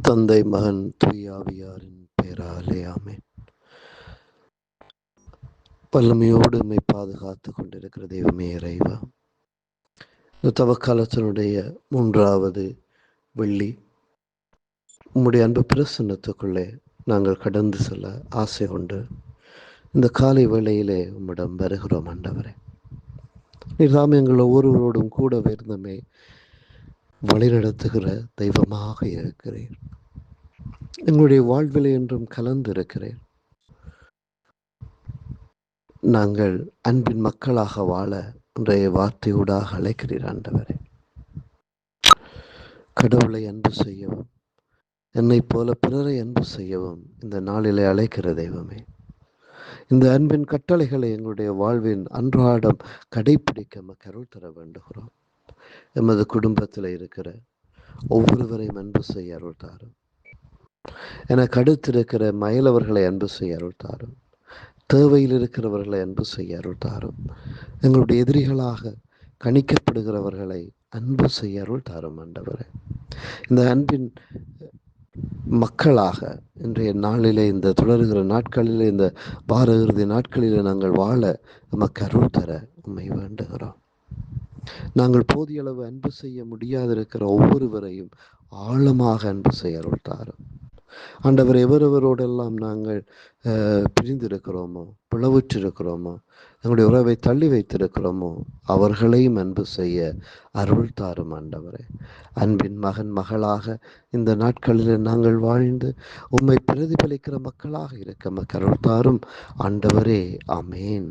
தந்தை, மகன், தூய ஆவியாரின் பெயராலே ஆமென். வல்லமையோடு உம்மை பாதுகாத்துக் கொண்டிருக்கிற தெய்வமே இறைவா, இந்த தவக்காலத்தினுடைய 3வது வெள்ளி உம்முடைய அன்பு பிரசன்னத்துக்குள்ளே நாங்கள் கடந்து செல்ல ஆசை கொண்டு இந்த காலை வேளையிலே உம்மிடம் வருகிறோம் ஆண்டவரே. நீர்தாம் எங்கள் ஒவ்வொருவரோடும் கூட இருந்தமே வழிநடத்துகிற தெய்வமாக இருக்கிறீர். எங்களுடைய வாழ்வில் என்றும் கலந்து இருக்கிறேன். நாங்கள் அன்பின் மக்களாக வாழ இன்றைய வார்த்தையூடாக அழைக்கிறீர் ஆண்டவரே. கடவுளை அன்பு செய்யவும், என்னை போல பிறரை அன்பு செய்யவும் இந்த நாளிலே அழைக்கிற தெய்வமே. இந்த அன்பின் கட்டளைகளை எங்களுடைய வாழ்வின் அன்றாடம் கடைபிடிக்க அருள் தர வேண்டுகிறோம். எமது குடும்பத்தில் இருக்கிற ஒவ்வொருவரையும் அன்பு செய்ய அருள் தாரும். எனக்கு அடுத்திருக்கிற மயலவர்களை அன்பு செய்ய அருள் தாரும். தேவையில் இருக்கிறவர்களை அன்பு செய்ய அருள் தாரும். எங்களுடைய எதிரிகளாக கணிக்கப்படுகிறவர்களை அன்பு செய்ய அருள் தாரும் ஆண்டவரே. இந்த அன்பின் மக்களாக இன்றைய நாளிலே, இந்த தொடர்கிற நாட்களிலே, இந்த வார இறுதி நாட்களிலே நாங்கள் வாழ நமக்கு அருள் தர உம்மை வேண்டுகிறோம். நாங்கள் போதிய அளவு அன்பு செய்ய முடியாதிருக்கிற ஒவ்வொருவரையும் ஆழமாக அன்பு செய்ய அருள் தாரும் ஆண்டவர். எவரெவரோடெல்லாம் நாங்கள் பிரிந்திருக்கிறோமோ, பிளவுற்றிருக்கிறோமோ, எங்களுடைய உறவை தள்ளி வைத்திருக்கிறோமோ, அவர்களையும் அன்பு செய்ய அருள் தாரும் ஆண்டவரே. அன்பின் மகன் மகளாக இந்த நாட்களில் நாங்கள் வாழ்ந்து உம்மை பிரதிபலிக்கிற மக்களாக இருக்க அருள் தாரும் ஆண்டவரே. ஆமேன்.